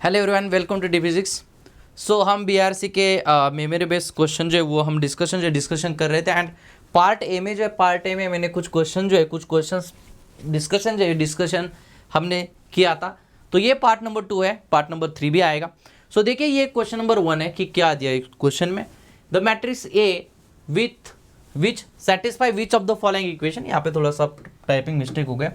Hello everyone, welcome to the physics. So हम BRC के memory based question जो है वो हम डिस्कशन कर रहे थे। एंड पार्ट ए में मैंने कुछ क्वेश्चन डिस्कशन हमने किया था। तो ये पार्ट नंबर 2 है, पार्ट नंबर 3 भी आएगा। सो देखिए, ये क्वेश्चन नंबर 1 है कि क्या दिया है क्वेश्चन में, the matrix A with which satisfy which of the following equation. यहाँ पे थोड़ा सा टाइपिंग मिस्टेक हो गया,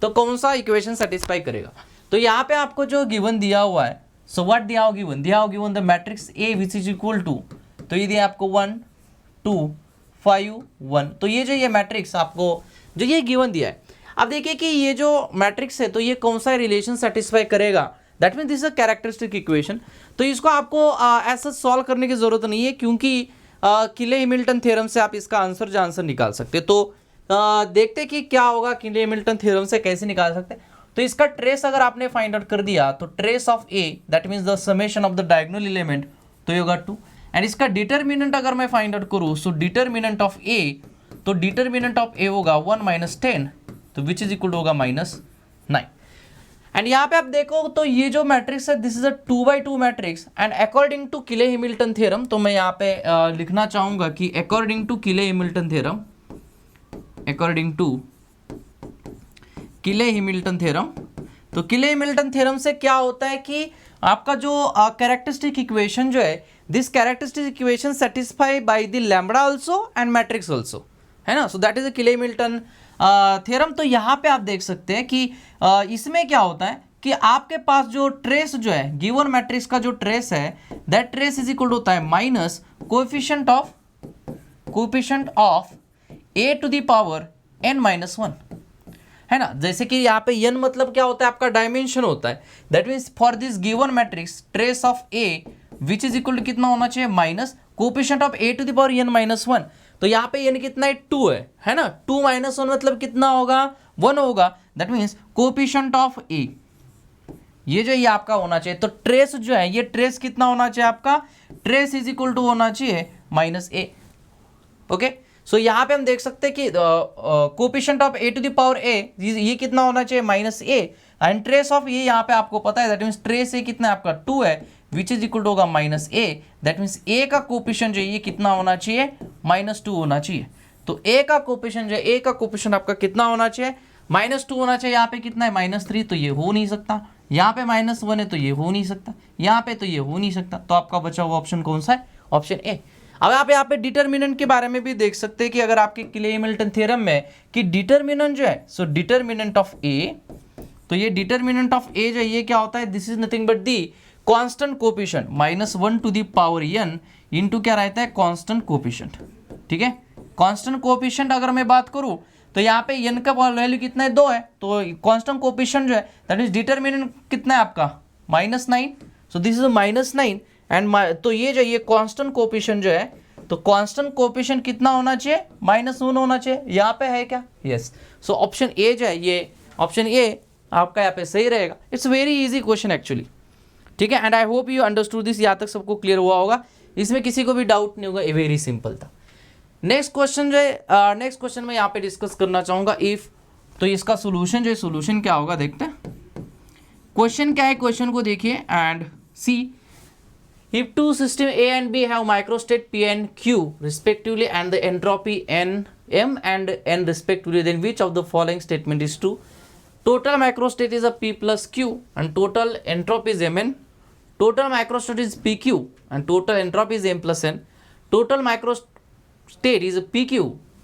तो कौन सा इक्वेशन सेटिस्फाई करेगा। तो यहाँ पे आपको जो गिवन दिया हुआ है, सो व्हाट दिया हो given the matrix A which is equal to, तो ये दिया आपको 1 2 5 1। तो ये मैट्रिक्स आपको जो ये गिवन दिया है, अब देखिए कि ये जो मैट्रिक्स है तो ये कौन सा रिलेशन सेटिस्फाई करेगा। That mean this is a characteristic equation. तो इसको आपको ऐसा सॉल्व करने की जरूरत नहीं है, क्योंकि किले हैमिल्टन थ्योरम से आप इसका आंसर निकाल सकते। तो देखते कि क्या होगा, किले हैमिल्टन थ्योरम से कैसे निकाल सकते हैं। तो इसका ट्रेस अगर आपने फाइंड आउट कर दिया, तो trace of A that means the summation of the diagonal element, तो ये होगा 2। एंड इसका डिटर्मिनेंट अगर मैं फाइंड आउट करूँ, सो डिटर्मिनेंट ऑफ ए, तो डिटर्मिनेंट ऑफ ए होगा 1 - 10, तो विच इज इक्वल टू होगा -9। एंड यहाँ पे आप देखो तो ये जो मैट्रिक्स है this is a 2x2 matrix. And according to Cayley Hamilton theorem, तो मैं यहाँ पे लिखना चाहूंगा कि according to Cayley Hamilton theorem, तो किले हैमिल्टन थ्योरम से क्या होता है कि आपका जो कैरेक्टरिस्टिक इक्वेशन जो है, this characteristic equation satisfy by the lambda also and matrix also, है ना। सो दैट इज अ किले हैमिल्टन थ्योरम। तो यहाँ पे आप देख सकते हैं कि इसमें क्या होता है कि आपके पास जो ट्रेस जो है गिवन मैट्रिक्स का जो ट्रेस है, दैट ट्रेस इज इक्वल होता है minus coefficient of a to the power n-1, है ना। जैसे कि यहाँ पे n मतलब क्या होता है, आपका डायमेंशन होता है। That means for this given matrix trace of a which is equal to कितना होना चाहिए, minus coefficient of a to the power n-1। तो यहाँ पे n कितना है, 2 है ना। 2 - 1 मतलब कितना होगा, 1 होगा। That means coefficient of a, ये आपका होना चाहिए। तो ट्रेस जो है, ये ट्रेस कितना होना चाहिए आपका, ट्रेस इज इक्वल टू होना चाहिए -a। ओके, सो यहाँ पे हम देख सकते हैं कि coefficient of a to the power a, ये कितना होना चाहिए, -a। एंड ट्रेस ऑफ ये यहाँ पे आपको पता है, दैट मीन्स ट्रेस ए कितना है आपका 2 है, विच इज इक्वल टू होगा -a। दैट मीन्स a का कोएफिशिएंट जो है ये कितना होना चाहिए, -2 होना चाहिए। तो a का कोएफिशिएंट जो है, a का कोएफिशिएंट आपका कितना होना चाहिए, -2 होना चाहिए। यहाँ पे कितना है, -3, तो ये हो नहीं सकता। यहाँ पे -1 है, तो ये हो नहीं सकता। यहाँ पे तो ये हो नहीं सकता। तो आपका बचा हुआ ऑप्शन कौन सा है, ऑप्शन ए। अब आप यहाँ पे डिटर्मिनेंट के बारे में भी देख सकते हैं कि अगर आपके किले हैमिल्टन थ्योरम में कि डिटर्मिनेंट जो है, सो डिटर्मिनेंट ऑफ ए, तो ये डिटर्मिनेंट ऑफ ए जो है ये क्या होता है, this is nothing but the constant coefficient -1 to the power n into क्या रहता है, कांस्टेंट कोएफिशिएंट। ठीक है, कांस्टेंट कोएफिशिएंट अगर मैं बात करूं, तो यहाँ पे n का वैल्यू कितना है, 2 है। तो कांस्टेंट कोएफिशिएंट जो है दैट इज डिटर्मिनेंट कितना है आपका, -9। सो दिस इज -9 एंड तो ये कांस्टेंट कोएफिशिएंट जो है, तो कांस्टेंट कोएफिशिएंट कितना होना चाहिए, -1 होना चाहिए। यहाँ पे है क्या, यस। सो ऑप्शन ए जो है, ये ऑप्शन ए आपका यहाँ पे सही रहेगा। It's very easy question actually, ठीक है। And I hope you understood this, यहाँ तक सबको क्लियर हुआ होगा, इसमें किसी को भी डाउट नहीं होगा, ये वेरी सिंपल था। नेक्स्ट क्वेश्चन जो है, नेक्स्ट क्वेश्चन में यहाँ पे डिस्कस करना चाहूंगा इफ, तो इसका सोल्यूशन जो है, सोल्यूशन क्या होगा देखते हैं। क्वेश्चन क्या है, क्वेश्चन को देखिए and see. If two system A and B have microstate P and Q respectively and the entropy M and N respectively, then which of the following statement is true? Total microstate is a P plus Q and total entropy is Mn. Total microstate is PQ and total entropy is M plus N. Total microstate is a PQ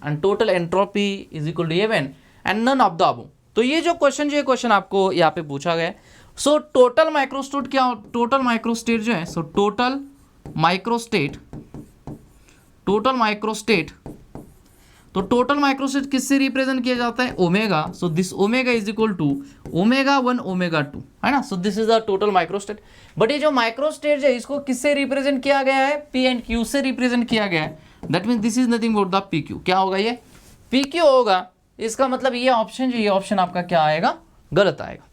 and total entropy is equal to Mn and none of the above. तो ये जो question आपको यहाँ पे पूछा गया है, so total microstate क्या, टोटल माइक्रोस्टेट जो है, सो टोटल माइक्रोस्टेट, तो टोटल माइक्रोस्टेट किससे रिप्रेजेंट किया जाता है, omega. So this omega is equal to ω1 ω2, है ना। So this is the total microstate. But ये जो माइक्रोस्टेट है इसको किससे रिप्रेजेंट किया गया है, पी एंड क्यू से रिप्रेजेंट किया गया है। That means this is nothing but the P Q. क्या होगा, ये पी क्यू होगा। इसका मतलब ये ऑप्शन जो, ये ऑप्शन आपका क्या आएगा, गलत आएगा।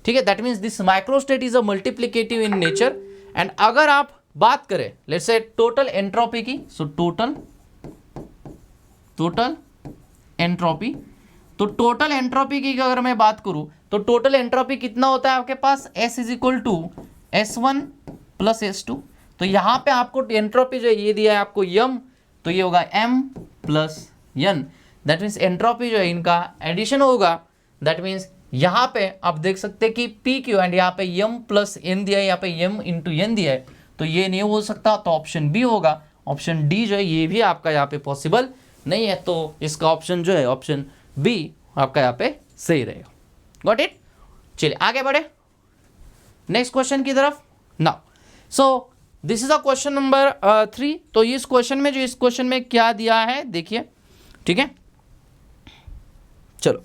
ठीक है, that means this microstate is a multiplicative in nature. And अगर आप बात करें लेट्स से टोटल एंट्रोपी की, सो टोटल एंट्रोपी, तो टोटल एंट्रोपी की अगर मैं बात करूं, तो टोटल एंट्रोपी कितना होता है आपके पास, S is equal to S1 plus S2, तो यहाँ पे आपको एंट्रोपी जो है ये दिया है आपको m, तो ये होगा m plus n, that means entropy जो है इनका एडिशन होगा। दैट मीन्स यहाँ पे आप देख सकते हैं कि पी क्यू एंड यहाँ पे m प्लस n दिया है, यहाँ पे m इंटू n दिया है, तो ये नहीं हो सकता, तो ऑप्शन बी होगा। ऑप्शन डी जो है ये भी आपका यहाँ पे पॉसिबल नहीं है, तो इसका ऑप्शन जो है ऑप्शन बी आपका यहाँ पे सही रहेगा। Got it. चलिए आगे बढ़े नेक्स्ट क्वेश्चन की तरफ। Now so this is a question number 3। तो इस क्वेश्चन में क्या दिया है देखिए, ठीक है, चलो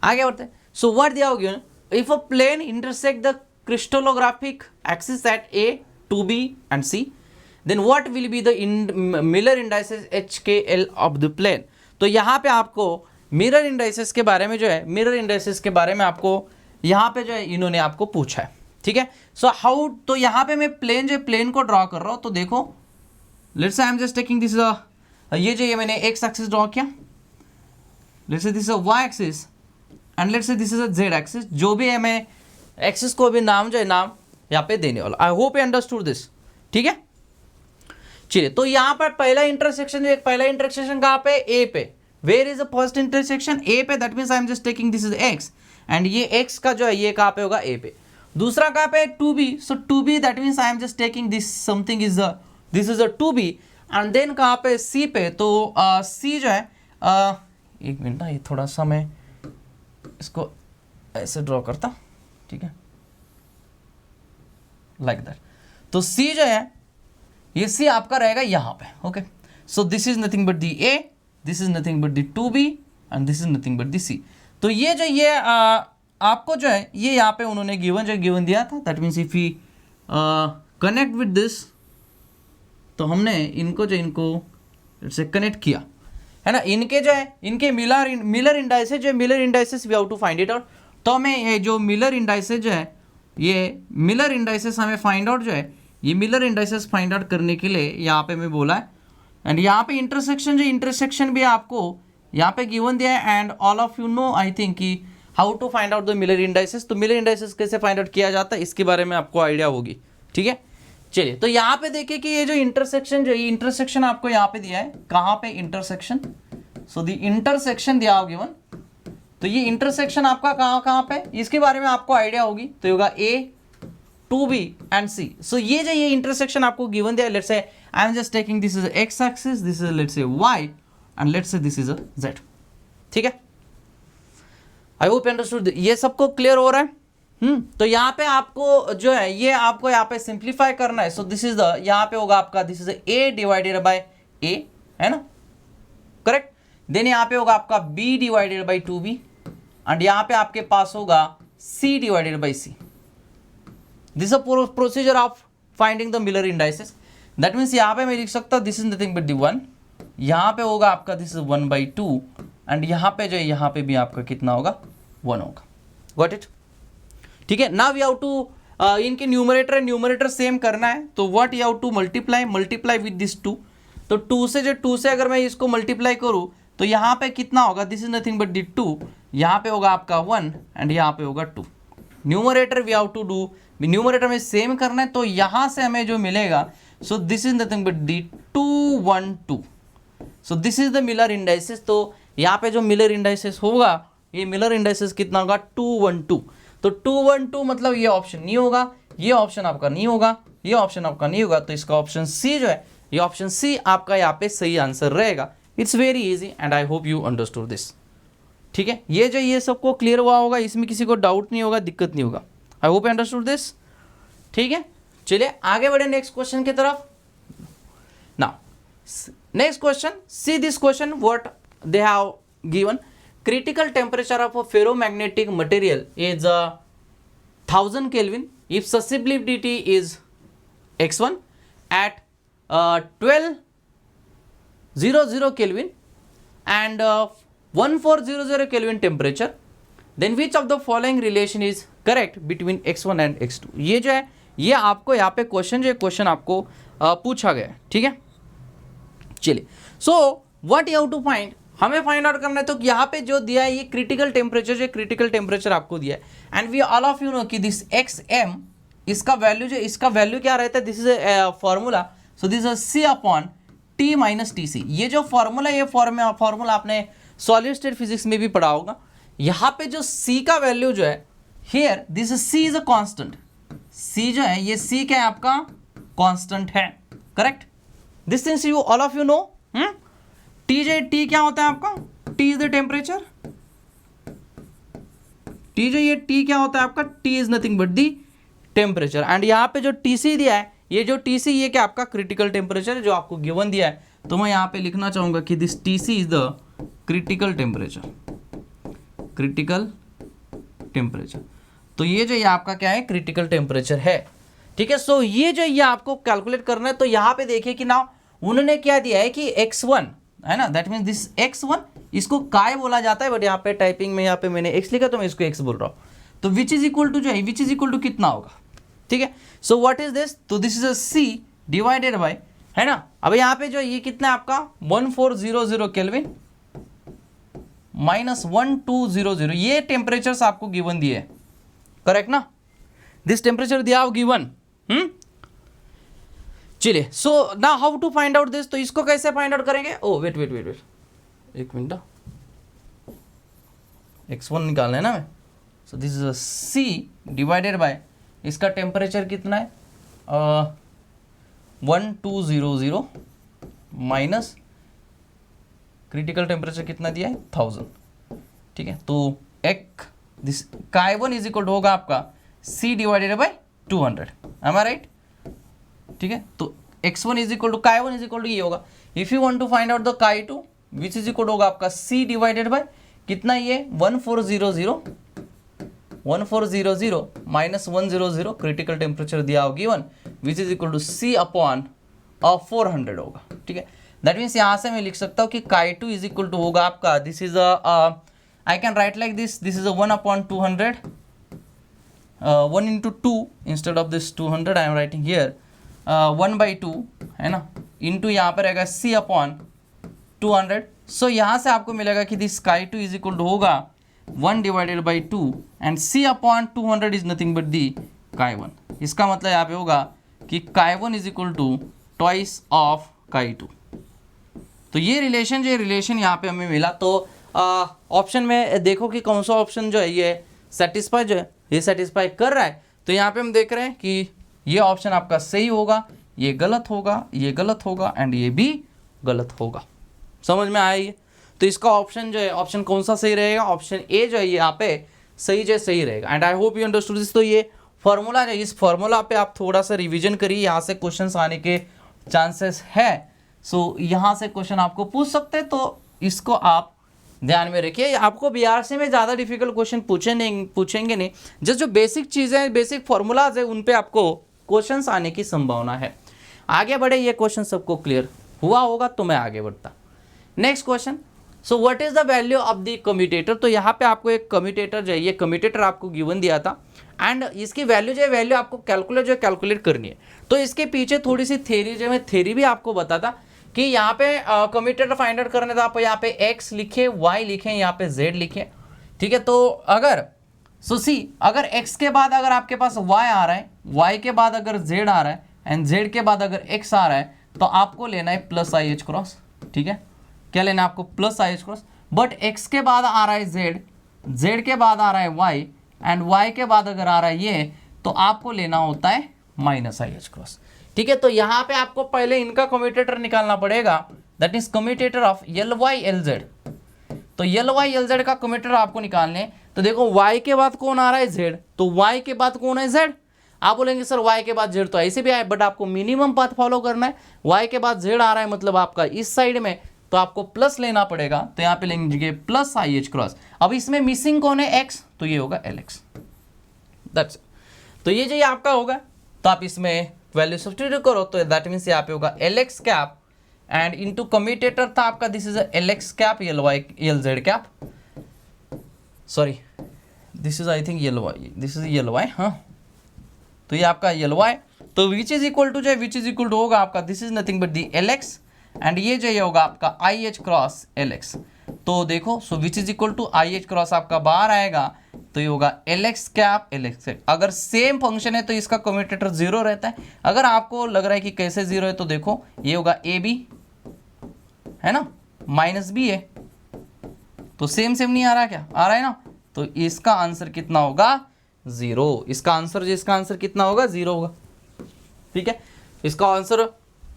आगे बढ़ते हैं। सो व्हाट दिया होगा, if a plane intersect the crystallographic axis at A, two B and C, then what will be the mirror indices HKL of the plane. तो यहाँ पे आपको मिरर इंडाइसेस के बारे में जो है, मिरर इंडाइसेस के बारे में आपको यहाँ पे जो है इन्होंने आपको पूछा है, ठीक है। सो हाउ, तो यहाँ पे मैं प्लेन को ड्रॉ कर रहा हूँ, तो देखो let's say I am just taking this, ये जो ये मैंने एक्स एक्सिस ड्रॉ किया, let's say this is a y axis and let's say this is a z axis, जो भी है मैं एक्सिस को भी नाम जो है नाम यहाँ पे देने वाला। आई होप यू अंडरस्टूड दिस, ठीक है। चलिए तो यहाँ पर पहला इंटरसेक्शन कहाँ पे, ए पे। Where is the first intersection, A पे, that means I am just taking this is X and ये एक्स का जो है ये कहाँ पे होगा, ए पे। दूसरा कहाँ पे, two b, so two b that means I am just taking this something is this is a two B and then कहाँ पे, सी पे। तो सी जो है एक मिनट ना, ये थोड़ा सा मैं इसको ऐसे ड्रॉ करता, ठीक है, लाइक दैट। तो सी जो है ये सी आपका रहेगा यहाँ पे, okay. So this is nothing but the A, this is nothing but the two B and this is nothing but the C. तो ये जो ये आपको जो है ये यहाँ पे उन्होंने गिवन दिया था, that means if you connect with this, तो हमने इनको से कनेक्ट किया है ना, इनके जो है इनके मिलर इंडाइसेस जो Miller indices we have to find it out. तो हमें ये जो मिलर इंडाइसेस जो है, ये मिलर इंडाइसेस हमें फाइंड आउट जो है, ये मिलर इंडाइसेस फाइंड आउट करने के लिए यहाँ पे मैं बोला है। एंड यहाँ पे इंटरसेक्शन भी आपको यहाँ पे गिवन दिया है and all of you know I think कि how to find out the Miller indices. तो मिलर इंडाइसेस कैसे फाइंड आउट किया जाता है इसके बारे में आपको आइडिया होगी, ठीक है। चलिए तो यहाँ पे देखिए कि ये जो इंटरसेक्शन आपको यहाँ पे दिया है, कहाँ पे इंटरसेक्शन, सो द इंटरसेक्शन दिया होगा गिवन। तो ये इंटरसेक्शन आपका कहाँ पे, इसके बारे में आपको आइडिया होगी, तो होगा ए, टू बी एंड सी। सो ये जो ये इंटरसेक्शन आपको गिवन दिया है, let's say I am just taking this is x axis, this is let's say y and let's say this is a z, ठीक है। आई होप अंडरस्टूड, ये सबको क्लियर हो रहा है। तो यहाँ पे आपको जो है ये आपको यहाँ पे सिंप्लीफाई करना है। सो दिस इज द, यहाँ पे होगा आपका this is A divided by A, है ना, करेक्ट। देन यहाँ पे होगा आपका B divided by two B and यहाँ पे आपके पास होगा C divided by C. This is procedure of finding the Miller indices. That means यहाँ पे मैं लिख सकता हूँ this is nothing but the one, यहाँ पे होगा आपका दिस इज 1/2 एंड यहाँ पे जो है यहाँ पे भी आपका कितना होगा, 1 होगा। गॉट इट, ठीक है। नाउ वी हैव टू इनके न्यूमरेटर सेम करना है, तो what you have to multiply with this 2। तो 2 से अगर मैं इसको मल्टीप्लाई करूँ तो यहाँ पे कितना होगा, this is nothing but the 2, यहाँ पे होगा आपका 1 एंड यहाँ पे होगा 2। Numerator we have to do, numerator में सेम करना है, तो यहाँ से हमें जो मिलेगा, so this is nothing but the 2, 1, 2। So this is the Miller indices. तो यहाँ पे जो मिलर इंडाइसेस होगा, ये मिलर इंडाइसेस कितना होगा, 2, 1, 2। तो 2, 1, 2 मतलब ये ऑप्शन नहीं होगा, ये ऑप्शन आपका नहीं होगा, ये ऑप्शन आपका नहीं होगा, तो इसका ऑप्शन सी जो है, ये ऑप्शन सी आपका यहाँ पे सही आंसर रहेगा। It's very easy and I hope you understood this, ठीक है। ये सबको क्लियर हुआ होगा, इसमें किसी को डाउट नहीं होगा, दिक्कत नहीं होगा। आई होप यू अंडरस्टूड दिस, ठीक है। चलिए आगे बढ़े नेक्स्ट क्वेश्चन की तरफ। Now next question, see this question what they have given. Critical temperature of a ferromagnetic material is 1000 Kelvin if susceptibility is x1 at 1200 Kelvin and 1400 Kelvin temperature, then which of the following relation is correct between x1 and x2। ये जो है ये आपको यहाँ पे question आपको पूछा गया है, ठीक है। चलिए so what you have to find, हमें फाइंड आउट करना है। तो यहाँ पे जो दिया है ये क्रिटिकल टेम्परेचर आपको दिया है and we all of you know कि दिस एक्स एम इसका वैल्यू जो इसका वैल्यू क्या रहता है, this is a formula, so this is c upon t minus t c. ये जो फॉर्मूला, ये फॉर्मूला आपने सॉलिड स्टेट फिजिक्स में भी पढ़ा होगा। यहाँ पे जो सी का वैल्यू जो है, here this C is a constant, C जो है ये सी क्या है आपका, कांस्टेंट है, correct. This things you all of you know. T जो टी क्या होता है आपका, T is the temperature, T जो ये टी क्या होता है आपका, T is nothing but the temperature. And यहाँ पे जो टी सी दिया है, ये जो टी सी ये क्या आपका क्रिटिकल टेम्परेचर है जो आपको गिवन दिया है। तो मैं यहाँ पे लिखना चाहूंगा कि this t c is the critical temperature, critical temperature. तो ये जो ये आपका क्या है, क्रिटिकल टेम्परेचर है, ठीक है। सो ये जो ये आपको कैलकुलेट करना है। तो यहाँ पे देखिए कि ना उन्होंने क्या दिया है कि x1 है ना, दैट मीन्स दिस x1, इसको काय बोला जाता है, बट यहाँ पे टाइपिंग में यहाँ पे मैंने x लिखा तो मैं इसको x बोल रहा हूँ। तो विच इज इक्वल टू जो है, विच इज इक्वल टू कितना होगा, ठीक है। सो व्हाट इज दिस, तो this is a c divided bye, है ना। अब यहाँ पे जो ये कितना है आपका 1400 केल्विन माइनस 1200, ये टेम्परेचर्स आपको गिवन दिए, करेक्ट ना, दिस टेम्परेचर दिया हो गिवन। चलिए, सो ना how to find out this, तो इसको कैसे फाइंड आउट करेंगे। Oh wait wait wait wait, एक मिनट, x1 निकालना है ना मैं। So this is c divided by, इसका टेम्परेचर कितना है 1200 माइनस क्रिटिकल टेम्परेचर कितना दिया है 1000, ठीक है। तो एक दिस काय1 इज इक्वल टू होगा आपका c divided by 200, am I right, ठीक है। तो x1 इज इक्वल टू काय1 इज इक्वल टू ये होगा। If you want to find out the काय2 विच इज इक्वल होगा आपका c डिवाइडेड बाय कितना, ये 1400 माइनस 100 क्रिटिकल टेम्परेचर दिया होगी 1 which is equal to c upon 400 होगा, ठीक है। दैट मीन्स यहाँ से मैं लिख सकता हूँ कि काय2 इज इक्वल टू होगा आपका, this is I can write like this, this is 1 upon 200, 1 into 2 instead of this 200 I am writing here 1/2 है ना, इंटू यहाँ पर रहेगा c अपॉन 200। सो यहाँ से आपको मिलेगा कि दिस काय2 इज इक्वल टू होगा 1 divided by 2 and c upon 200 is nothing but the काय1। इसका मतलब यहाँ पे होगा कि काय1 is equal to twice of काय2। तो ये रिलेशन यहाँ पे हमें मिला। तो ऑप्शन में देखो कि कौन सा ऑप्शन जो है ये सेटिस्फाई जो है ये सेटिस्फाई कर रहा है। तो यहाँ पे हम देख रहे हैं कि ये ऑप्शन आपका सही होगा, ये गलत होगा, ये गलत होगा एंड ये भी गलत होगा। समझ में आया ये। तो इसका ऑप्शन जो है, ऑप्शन कौन सा सही रहेगा, ऑप्शन ए जो है ये यहाँ पे सही जो सही रहेगा। And I hope you understood this. तो ये फॉर्मूला जो, इस फॉर्मूला पे आप थोड़ा सा रिवीजन करिए, यहाँ से क्वेश्चंस आने के चांसेस है। सो यहाँ से क्वेश्चन आपको पूछ सकते हैं, तो इसको आप ध्यान में रखिए। आपको बीआरसी में ज़्यादा डिफिकल्ट क्वेश्चन पूछेंगे नहीं, जस्ट जो बेसिक चीज़ें, बेसिक फॉर्मूलाज है उन पे आपको क्वेश्चंस आने की संभावना है। आगे बढ़े, ये क्वेश्चन सबको क्लियर हुआ होगा तो मैं आगे बढ़ता। Next question, so what is the value of the commutator. तो यहाँ पे आपको एक कम्यूटेटर जो है, ये कम्यूटेटर आपको गिवन दिया था एंड इसकी वैल्यू जो है, वैल्यू आपको कैलकुलेट करनी है। तो इसके पीछे थोड़ी सी थ्योरी जो मैं थ्योरी भी आपको बताता कि यहाँ पे कम्यूटेटर फाइंड आउट करने था, आप यहाँ पे x लिखे, y लिखे, यहाँ पे z लिखे, ठीक है। तो अगर अगर x के बाद अगर आपके पास y आ रहा है, y के बाद अगर z आ रहा है एंड z के बाद अगर x आ रहा है, तो आपको लेना है प्लस आई एच क्रॉस, ठीक है। क्या लेना है आपको, plus I H cross. But x के बाद आ रहा है z के बाद आ रहा है y एंड y के बाद अगर आ रहा है ये, तो आपको लेना होता है माइनस आई एच क्रॉस, ठीक है। तो यहाँ पे आपको पहले इनका कम्यूटेटर निकालना पड़ेगा, that is commutator of L y L z. तो एल वाई एल जेड का कम्यूटेटर आपको निकालने, तो देखो y के बाद कौन आ रहा है z, तो y के बाद कौन है z। आप बोलेंगे सर y के बाद z तो ऐसे भी आए, बट आपको मिनिमम पाथ फॉलो करना है। y के बाद z आ रहा है मतलब आपका इस साइड में, तो आपको प्लस लेना पड़ेगा। तो यहाँ पे लेंगे प्लस आई एच क्रॉस। अब इसमें मिसिंग कौन है, x, तो ये होगा एल एक्स, दैट्स। तो ये जो आपका होगा, तो आप इसमें वैल्यू सब्स्टिट्यूट करो, तो दैट मीन्स यहाँ पे होगा L x cap and into commutator था आपका, this is L x cap L y L z cap, sorry this is I think L y, this is L y, हाँ। तो ये आपका एल वाई, तो विच इज इक्वल टू जो विच is equal to होगा आपका, this is nothing but the L X and ये जो होगा आपका I H cross L X. तो देखो, so which is equal to I H cross आपका बाहर आएगा, तो ये होगा L x cap L x cap. अगर सेम फंक्शन है तो इसका कम्यूटेटर जीरो रहता है। अगर आपको लग रहा है कि कैसे जीरो है, तो देखो ये होगा ए बी, है ना, माइनस बी है, तो सेम सेम नहीं आ रहा, क्या आ रहा है ना, तो इसका आंसर कितना होगा, जीरो। इसका आंसर कितना होगा, जीरो होगा। ठीक है, इसका आंसर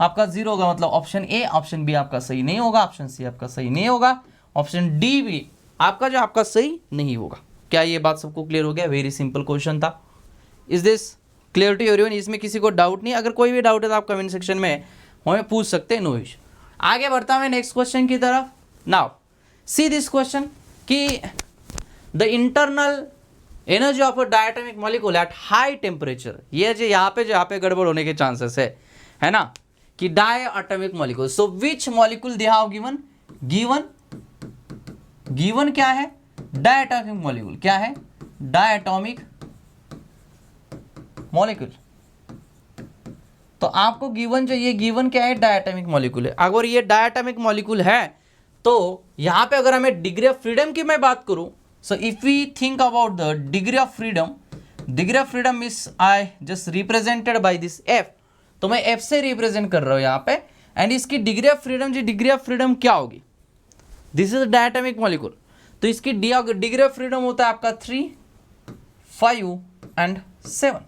आपका जीरो होगा, मतलब ऑप्शन ए, ऑप्शन बी आपका सही नहीं होगा, ऑप्शन सी आपका सही नहीं होगा, ऑप्शन डी भी आपका जो आपका सही नहीं होगा। क्या ये बात सबको क्लियर हो गया? वेरी सिंपल क्वेश्चन था। Is this clear to everyone? इसमें किसी को डाउट नहीं? अगर कोई भी डाउट है तो आप कमेंट सेक्शन में हमें पूछ सकते हैं, नो इशू। आगे बढ़ता हूं नेक्स्ट क्वेश्चन की तरफ। नाउ सी दिस क्वेश्चन कि the internal energy of a diatomic molecule at high temperature, ये जो यहाँ पे गड़बड़ होने के चांसेस है ना, कि diatomic molecule, so which molecule they have given क्या है, डायटोमिक मॉलिक्यूल क्या है, डायटोमिक मॉलिक्यूल। तो आपको गिवन चाहिए, गिवन क्या है, डायटोमिक मॉलिक्यूल है। अगर ये डायटोमिक मॉलिक्यूल है तो यहां पे अगर हमें डिग्री ऑफ फ्रीडम की मैं बात करूं, so if we think about the degree of freedom is I just represented by this f, तो मैं एफ से रिप्रेजेंट कर रहा हूं यहां पे, एंड इसकी डिग्री ऑफ फ्रीडम क्या होगी, दिस इज डायटोमिक मॉलिक्यूल, तो इसकी डिग्री ऑफ फ्रीडम होता है आपका 3, 5 एंड 7।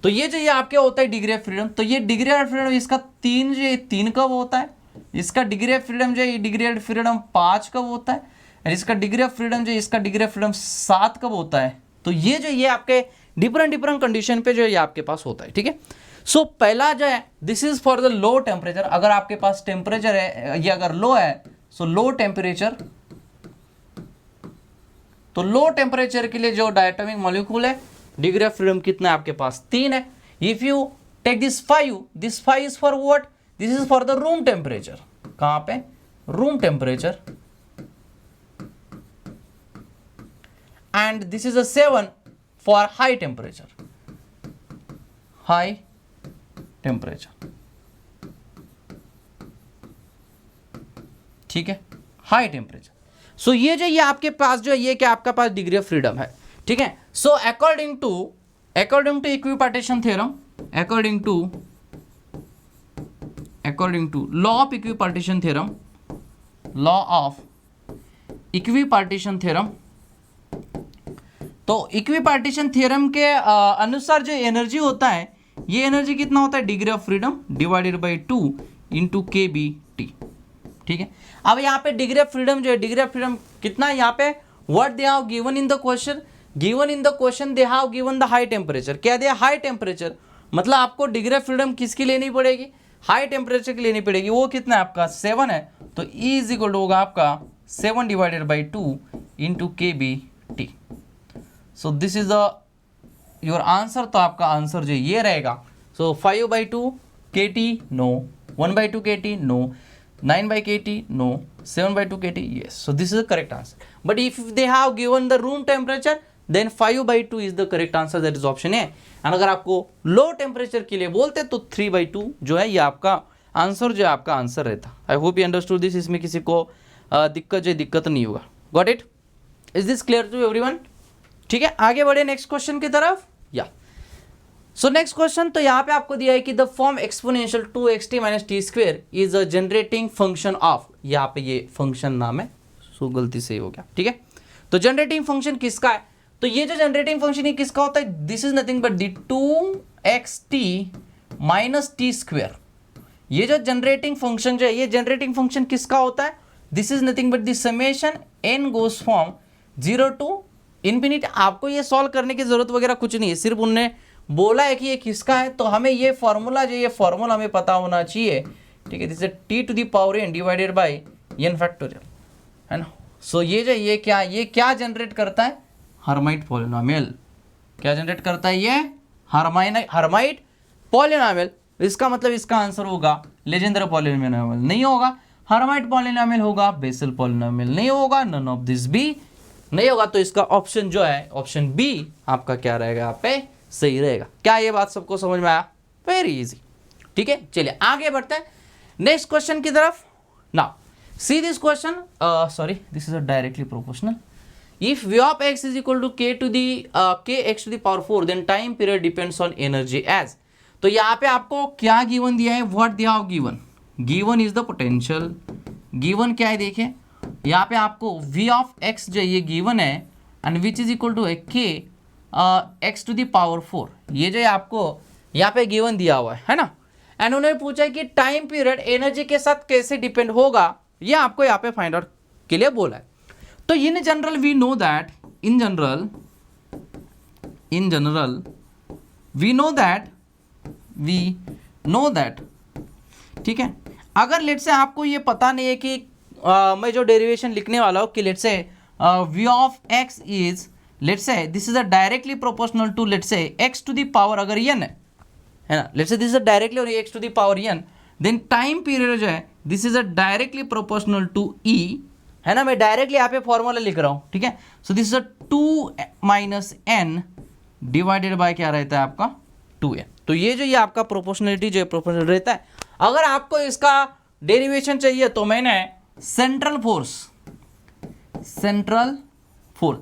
तो ये जो ये आपके होता है डिग्री ऑफ फ्रीडम, तो ये डिग्री ऑफ फ्रीडम इसका 3 जो 3 कब होता है, इसका डिग्री ऑफ फ्रीडम जो डिग्री ऑफ फ्रीडम 5 कब होता है, और इसका डिग्री ऑफ फ्रीडम जो इसका डिग्री ऑफ फ्रीडम 7 कब होता है। तो ये जो ये आपके डिफरेंट कंडीशन पे जो ये आपके पास होता है। ठीक है, सो पहला जो है this is for the low temperature. अगर आपके पास टेम्परेचर है ये अगर लो है, सो लो टेम्परेचर, तो लो टेम्परेचर के लिए जो डायटोमिक मॉलिक्यूल है डिग्री ऑफ फ्रीडम कितना है आपके पास, 3 है। If you take this 5 is for what, this is for the room temperature. कहां पे, room temperature, and this is a 7 for high temperature, ठीक है, हाई टेम्परेचर। सो ये जो ये आपके पास जो ये क्या आपका पास डिग्री ऑफ फ्रीडम है। ठीक है, so according to equipartition theorem, according to law of equipartition theorem, तो इक्विपार्टीशन थ्योरम के अनुसार जो एनर्जी होता है, ये एनर्जी कितना होता है, degree of freedom divided by 2 into k B T. ठीक है, अब यहाँ पे डिग्री ऑफ फ्रीडम जो है, डिग्री ऑफ फ्रीडम कितना है यहाँ पे, what they have given in the question, they have given the high temperature. क्या दिया, हाई टेम्परेचर, मतलब आपको डिग्री ऑफ फ्रीडम किसकी लेनी पड़ेगी, हाई टेम्परेचर की लेनी पड़ेगी। वो कितना है आपका 7 है, तो E इज इक्वल टू होगा आपका 7 divided by 2 into k B T. So this is the your answer. तो आपका आंसर जो ये रहेगा, सो 5/2 kT no, 1/2 kT no, 9/kT no, 7/2 kT yes. So this is the correct answer. But if they have given the room temperature, then 5/2 is the correct answer, that is option A. And अगर आपको low temperature के लिए बोलते तो 3/2 जो है ये आपका आंसर जो है आपका आंसर रहता। I hope you understood this. इसमें किसी को दिक्कत नहीं होगा। Got it? Is this clear to everyone? ठीक है, आगे बढ़े नेक्स्ट क्वेश्चन की तरफ। या सो नेक्स्ट क्वेश्चन, तो यहाँ पे आपको दिया है कि the form exponential 2xt - t² is a generating function of, यहाँ पे ये फंक्शन नाम है, सो गलती से ही हो गया। ठीक है, तो जनरेटिंग फंक्शन किसका है, तो ये जो जनरेटिंग फंक्शन है किसका होता है, this is nothing but the 2xt - t²। ये जो जनरेटिंग फंक्शन जो है, ये जनरेटिंग फंक्शन किसका होता है, this is nothing but the summation n goes from 0 to infinity. आपको ये सॉल्व करने की जरूरत वगैरह कुछ नहीं है, सिर्फ उनने बोला है कि ये किसका है, तो हमें ये फॉर्मूला जो ये फॉर्मूला हमें पता होना चाहिए। ठीक है, this is t⁴n divided by n factorial, है ना। सो ये जो ये क्या जनरेट करता है, हर्माइट पॉलिनोमियल। क्या जनरेट करता है ये, हर्माइट पॉलिनोमियल। इसका मतलब इसका आंसर होगा लेजेंडर पॉलिनोमियल नहीं होगा, हर्माइट पॉलिनोमियल होगा, बेसल पॉलिनोमियल नहीं होगा, नन ऑफ दिस भी नहीं होगा। तो इसका ऑप्शन जो है, ऑप्शन बी आपका क्या रहेगा, यहाँ पे सही रहेगा। क्या ये बात सबको समझ में आया? Very easy. ठीक है, चलिए आगे बढ़ते हैं नेक्स्ट क्वेश्चन की तरफ। Now See this question, sorry, this is a directly proportional. If v of x is equal to k to the kx to the power 4, then time period depends on energy as. तो यहाँ पे आपको क्या given दिया है, what दिया हो given, given is the potential, given क्या है देखिए यहाँ पे आपको v ऑफ x जो ये गिवन है and which is equal to k x to the power 4, ये जो है आपको यहाँ पे गिवन दिया हुआ है ना। एंड उन्होंने पूछा है कि टाइम पीरियड एनर्जी के साथ कैसे डिपेंड होगा, ये आपको यहाँ पे फाइंड आउट के लिए बोला है। तो in general we know that, in general we know that, ठीक है। अगर लेट से आपको ये पता नहीं है कि मैं जो डेरिवेशन लिखने वाला हूँ कि let's say v of x is let's say this is a directly proportional to let's say x to the power अगर n है ना, let's say this is a directly और x to the power n, then time period जो है this is a directly proportional to e, है ना। मैं directly यहाँ पे फॉर्मूला लिख रहा हूँ, ठीक है। सो this is a 2 minus n divided by क्या रहता है आपका 2n। तो ये जो ये आपका प्रोपोर्शनलिटी जो है प्रोपोर्शनल रहता है। अगर आपको इसका डेरिवेशन चाहिए तो मैंने सेंट्रल फोर्स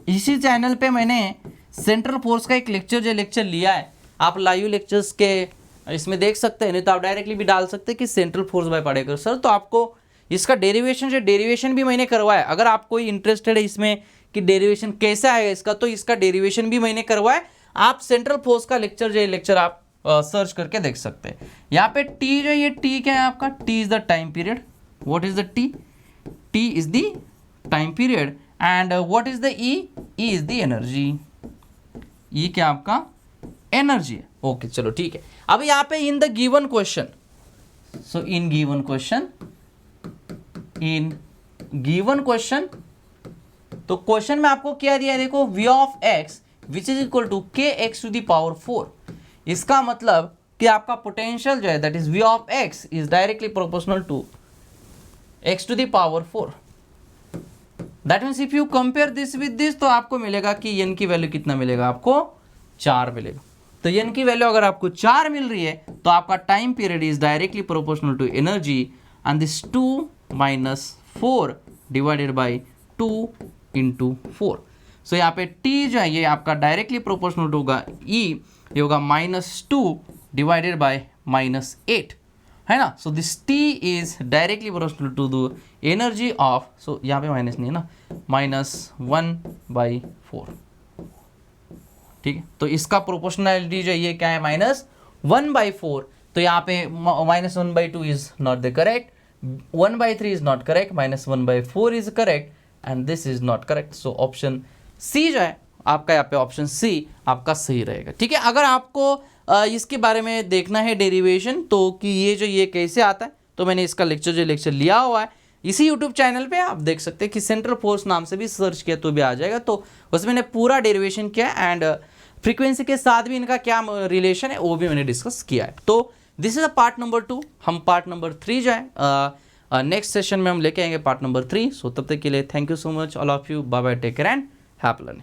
इसी चैनल पे मैंने सेंट्रल फोर्स का एक लेक्चर लिया है, आप लाइव लेक्चर्स के इसमें देख सकते हैं, नहीं तो आप डायरेक्टली भी डाल सकते हैं कि central force by particle sir. तो आपको इसका डेरिवेशन भी मैंने करवाया। अगर आप कोई इंटरेस्टेड है इसमें कि डेरिवेशन कैसे आएगा इसका, तो इसका डेरिवेशन भी मैंने करवाया। आप सेंट्रल फोर्स का लेक्चर आप सर्च करके देख सकते हैं। यहाँ पे टी जो ये टी क्या है आपका, T is the time period, what is the T, T is the time period and what is the E, E is the energy, ये क्या आपका एनर्जी है। ओके चलो ठीक है। अब यहाँ पे in the given question, so in given question तो क्वेश्चन में आपको क्या दिया है देखो, v of x which is equal to k x to the power 4। इसका मतलब कि आपका पोटेंशियल जो है that is v of x is directly proportional to x to the power 4। That means if you compare this with this, तो आपको मिलेगा कि n की वैल्यू कितना मिलेगा, आपको 4 मिलेगा। तो n की वैल्यू अगर आपको 4 मिल रही है तो आपका time period is directly proportional to energy and this 2 minus 4 divided by 2 into 4। सो यहाँ पे t जो है ये आपका डायरेक्टली प्रोपोर्शनल होगा e, ये होगा -2 डिवाइडेड बाय -8, है ना। So this t is directly proportional to the energy of, so यहाँ पे माइनस नहीं है ना, -1/4, ठीक है। तो इसका प्रोपोर्शनैलिटी जो ये क्या है -1/4। तो यहाँ पे -1/2 is not the correct, 1/3 is not correct, -1/4 is correct and this is not correct. So option c जो है आपका यहाँ पे ऑप्शन सी आपका सही रहेगा, ठीक है। अगर आपको इसके बारे में देखना है डेरिवेशन, तो कि ये जो ये कैसे आता है, तो मैंने इसका लेक्चर लिया हुआ है इसी यूट्यूब चैनल पे, आप देख सकते हैं कि सेंट्रल फोर्स नाम से भी सर्च किया तो भी आ जाएगा। तो उसमें मैंने पूरा डेरिवेशन किया एंड फ्रीक्वेंसी के साथ भी इनका क्या रिलेशन है वो भी मैंने डिस्कस किया है। तो this is a part number 2। हम पार्ट नंबर 3 जो है नेक्स्ट सेशन में हम लेके आएंगे पार्ट नंबर 3। सो तब तक के लिए thank you so much all of you, bye bye, take care and happy learning.